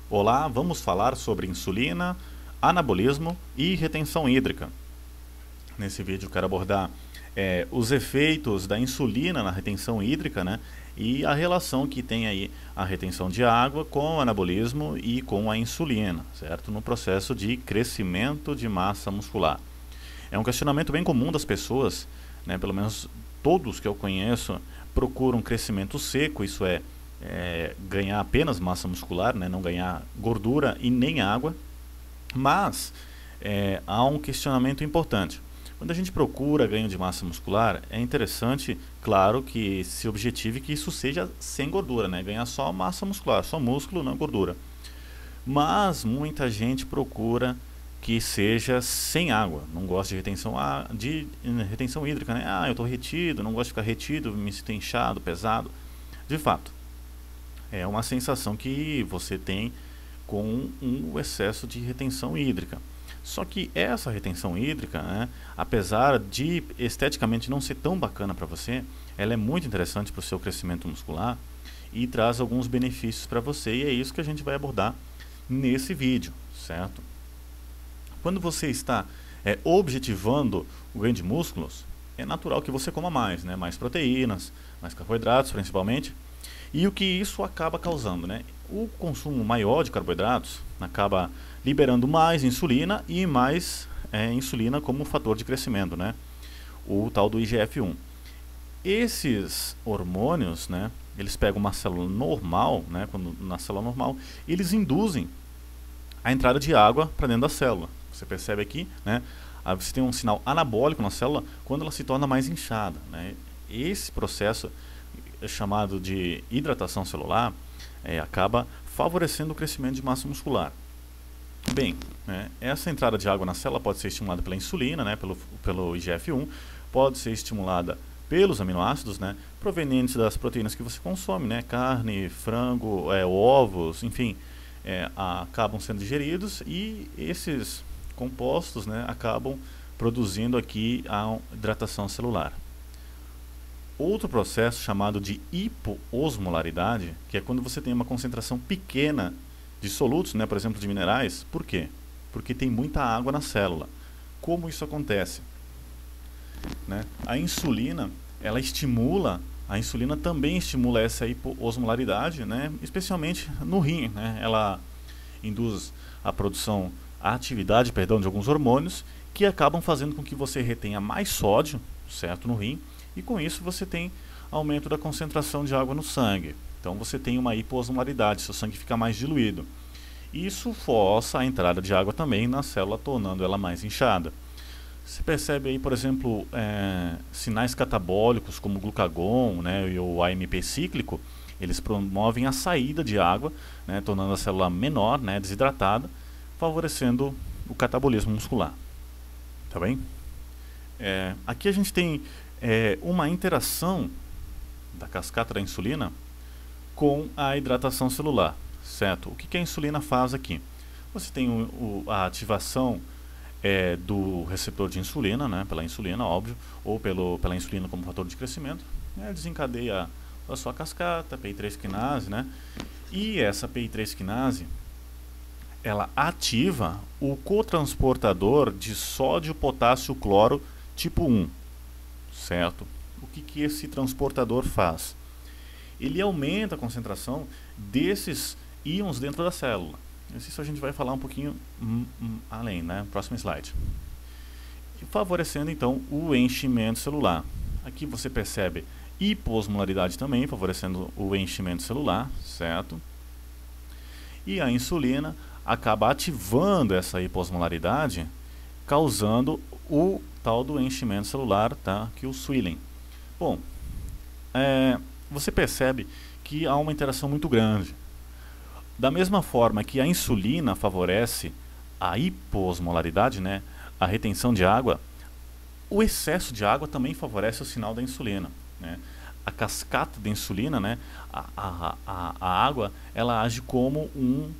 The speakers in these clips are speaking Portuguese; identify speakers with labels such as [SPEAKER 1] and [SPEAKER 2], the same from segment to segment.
[SPEAKER 1] Olá, vamos falar sobre insulina, anabolismo e retenção hídrica. Nesse vídeo eu quero abordar os efeitos da insulina na retenção hídrica, né, e a relação que tem aí a retenção de água com o anabolismo e com a insulina, certo? No processo de crescimento de massa muscular. É um questionamento bem comum das pessoas, né, pelo menos todos que eu conheço procuram crescimento seco, isso é, ganhar apenas massa muscular, né, não ganhar gordura e nem água, mas há um questionamento importante. Quando a gente procura ganho de massa muscular, é interessante, claro, que se objetive que isso seja sem gordura, né, ganhar só massa muscular, só músculo, não gordura. Mas muita gente procura que seja sem água, não gosta de retenção hídrica, né? Ah, eu estou retido, não gosto de ficar retido, me sinto inchado, pesado. De fato, é uma sensação que você tem com um excesso de retenção hídrica. Só que essa retenção hídrica, né, apesar de esteticamente não ser tão bacana para você, ela é muito interessante para o seu crescimento muscular e traz alguns benefícios para você, e é isso que a gente vai abordar nesse vídeo, certo? Quando você está objetivando o ganho de músculos, é natural que você coma mais, né? Mais proteínas, mais carboidratos principalmente. E o que isso acaba causando, né? O consumo maior de carboidratos acaba liberando mais insulina e mais insulina como fator de crescimento, né? O tal do IGF-1. Esses hormônios, né? Eles pegam uma célula normal, né? Na célula normal, eles induzem a entrada de água para dentro da célula. Você percebe aqui, né? Você tem um sinal anabólico na célula quando ela se torna mais inchada, né? Esse processo chamado de hidratação celular acaba favorecendo o crescimento de massa muscular. Bem, essa entrada de água na célula pode ser estimulada pela insulina, né, pelo IGF-1, pode ser estimulada pelos aminoácidos, né, provenientes das proteínas que você consome, né, carne, frango, ovos, enfim, acabam sendo digeridos e esses compostos, né, acabam produzindo aqui a hidratação celular. Outro processo chamado de hipoosmolaridade, que é quando você tem uma concentração pequena de solutos, né, por exemplo, de minerais. Por quê? Porque tem muita água na célula. Como isso acontece? Né? A insulina também estimula essa hipoosmolaridade, né, especialmente no rim, né? Ela induz a atividade, de alguns hormônios que acabam fazendo com que você retenha mais sódio, certo, no rim, e com isso você tem aumento da concentração de água no sangue. Então você tem uma hipoosmolaridade, seu sangue fica mais diluído. Isso força a entrada de água também na célula, tornando ela mais inchada. Você percebe aí, por exemplo, sinais catabólicos como o glucagon, né, e o AMP cíclico, eles promovem a saída de água, né, tornando a célula menor, né, desidratada, favorecendo o catabolismo muscular. Tá bem? Aqui a gente tem uma interação da cascata da insulina com a hidratação celular, certo? O que a insulina faz aqui? Você tem a ativação do receptor de insulina, né, pela insulina, óbvio, ou pela insulina como fator de crescimento, né, desencadeia a sua cascata, PI3 quinase, né, e essa PI3 quinase, ela ativa o cotransportador de sódio, potássio, cloro tipo 1, certo? O que esse transportador faz? Ele aumenta a concentração desses íons dentro da célula. Isso a gente vai falar um pouquinho além, né? Próximo slide. E favorecendo então o enchimento celular. Aqui você percebe hipoosmolaridade também, favorecendo o enchimento celular, certo? E a insulina acaba ativando essa hipoosmolaridade, causando o tal do enchimento celular, tá? Que é o swelling. Bom, você percebe que há uma interação muito grande. Da mesma forma que a insulina favorece a hipoosmolaridade, né, a retenção de água, o excesso de água também favorece o sinal da insulina, né? A cascata da insulina, né, a água, ela age como um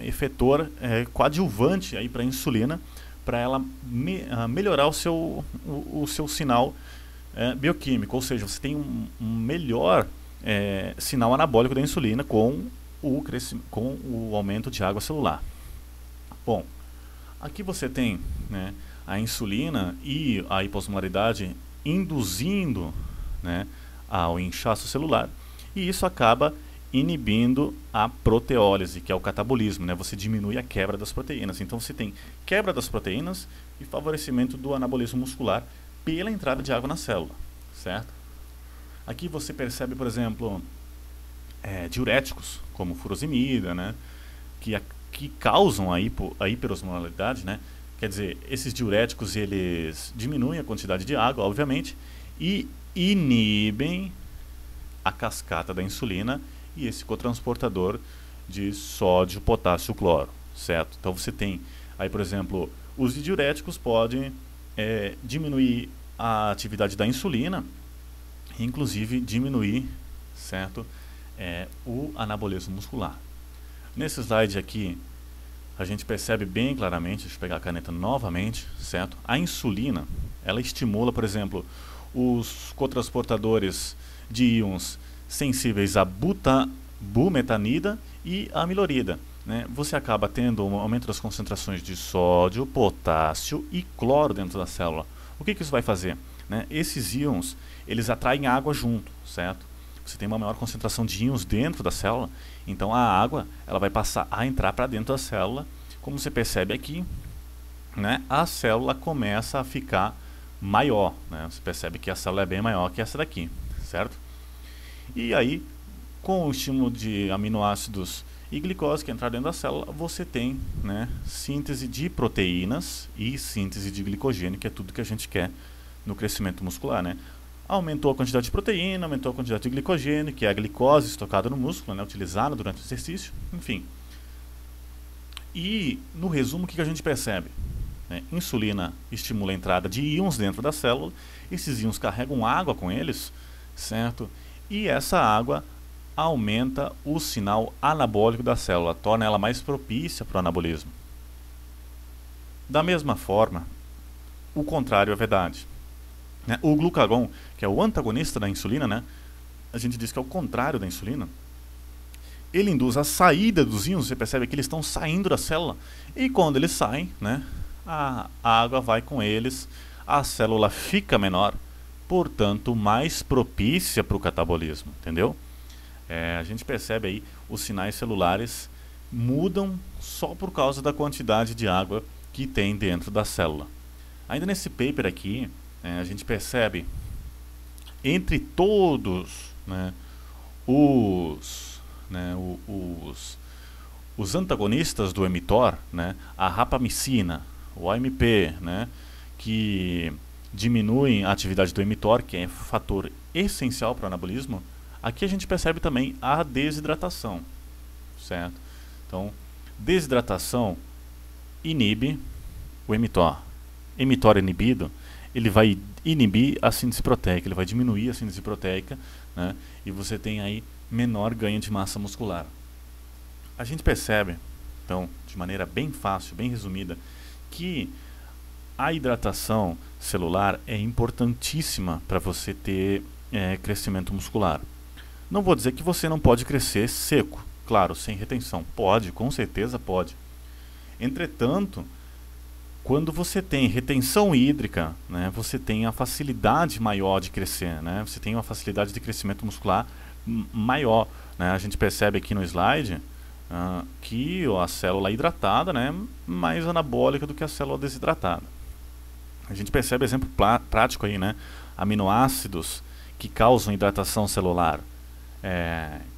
[SPEAKER 1] efetor coadjuvante para a insulina, para ela melhorar o seu sinal bioquímico, ou seja, você tem um melhor sinal anabólico da insulina com com o aumento de água celular. Bom, aqui você tem, né, a insulina e a hiposmolaridade induzindo, né, ao inchaço celular, e isso acaba inibindo a proteólise, que é o catabolismo, né? Você diminui a quebra das proteínas. Então você tem quebra das proteínas e favorecimento do anabolismo muscular pela entrada de água na célula, certo? Aqui você percebe, por exemplo, diuréticos, como furosemida, né? Que causam a hiperosmolaridade, né? Quer dizer, esses diuréticos, eles diminuem a quantidade de água, obviamente, e inibem a cascata da insulina e esse cotransportador de sódio, potássio, cloro, certo? Então você tem aí, por exemplo, os diuréticos podem diminuir a atividade da insulina, inclusive diminuir, certo, o anabolismo muscular. Nesse slide aqui, a gente percebe bem claramente, deixa eu pegar a caneta novamente, certo? A insulina, ela estimula, por exemplo, os cotransportadores de íons sensíveis a bumetanida e a amilorida, né? Você acaba tendo um aumento das concentrações de sódio, potássio e cloro dentro da célula. O que isso vai fazer? Né? Esses íons, eles atraem água junto, certo? Você tem uma maior concentração de íons dentro da célula, então a água ela vai passar a entrar para dentro da célula. Como você percebe aqui, né, a célula começa a ficar maior, né? Você percebe que a célula é bem maior que essa daqui, certo? E aí, com o estímulo de aminoácidos e glicose que entrar dentro da célula, você tem, né, síntese de proteínas e síntese de glicogênio, que é tudo que a gente quer no crescimento muscular, né? Aumentou a quantidade de proteína, aumentou a quantidade de glicogênio, que é a glicose estocada no músculo, né, utilizada durante o exercício, enfim. E, no resumo, o que a gente percebe? Insulina estimula a entrada de íons dentro da célula, esses íons carregam água com eles, certo? E essa água aumenta o sinal anabólico da célula, torna ela mais propícia para o anabolismo. Da mesma forma, o contrário é verdade. O glucagon, que é o antagonista da insulina, né? A gente diz que é o contrário da insulina. Ele induz a saída dos íons, você percebe que eles estão saindo da célula, e quando eles saem, né, a água vai com eles, a célula fica menor, portanto mais propícia para o catabolismo, entendeu? A gente percebe aí os sinais celulares mudam só por causa da quantidade de água que tem dentro da célula. Ainda nesse paper aqui, a gente percebe entre todos, né, os antagonistas do mTOR, né, a rapamicina, o AMP, né, que diminuem a atividade do mTOR, que é fator essencial para o anabolismo, aqui a gente percebe também a desidratação, certo? Então, desidratação inibe o mTOR. mTOR inibido, ele vai inibir a síntese proteica, ele vai diminuir a síntese proteica, né, e você tem aí menor ganho de massa muscular. A gente percebe, então, de maneira bem fácil, bem resumida, que a hidratação celular é importantíssima para você ter crescimento muscular. Não vou dizer que você não pode crescer seco, claro, sem retenção. Pode, com certeza pode. Entretanto, quando você tem retenção hídrica, né, você tem a facilidade maior de crescer, né, você tem uma facilidade de crescimento muscular maior, né. A gente percebe aqui no slide que a célula hidratada, né, mais anabólica do que a célula desidratada. A gente percebe exemplo prático aí, né, aminoácidos que causam hidratação celular,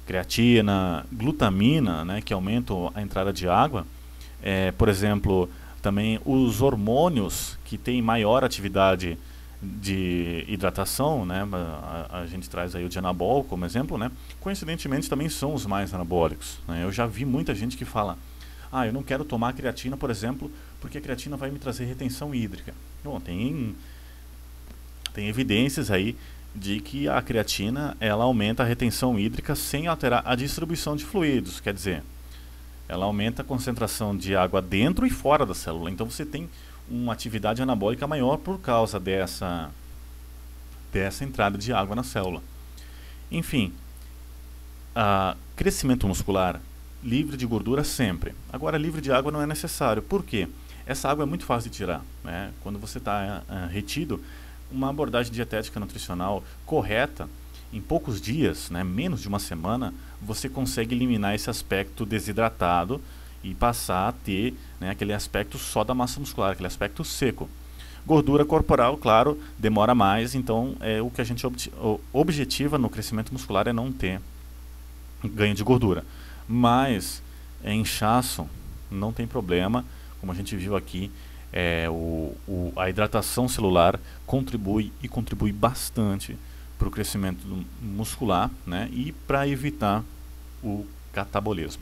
[SPEAKER 1] creatina, glutamina, né, que aumentam a entrada de água, por exemplo, também os hormônios que têm maior atividade de hidratação, né, a gente traz aí o Dianabol como exemplo, né, coincidentemente também são os mais anabólicos, né. Eu já vi muita gente que fala, eu não quero tomar creatina, por exemplo, porque a creatina vai me trazer retenção hídrica. Bom, tem evidências aí de que a creatina ela aumenta a retenção hídrica sem alterar a distribuição de fluidos, quer dizer, ela aumenta a concentração de água dentro e fora da célula. Então você tem uma atividade anabólica maior por causa dessa entrada de água na célula. Enfim, Crescimento muscular, livre de gordura sempre. Agora, livre de água não é necessário. Por quê? Essa água é muito fácil de tirar, né? Quando você está retido, uma abordagem dietética nutricional correta, em poucos dias, né, menos de uma semana, você consegue eliminar esse aspecto desidratado e passar a ter, né, aquele aspecto só da massa muscular, aquele aspecto seco. Gordura corporal, claro, demora mais, então o que a gente objetiva no crescimento muscular é não ter ganho de gordura. Mas inchaço não tem problema, como a gente viu aqui, a hidratação celular contribui bastante para o crescimento muscular, né, e para evitar o catabolismo.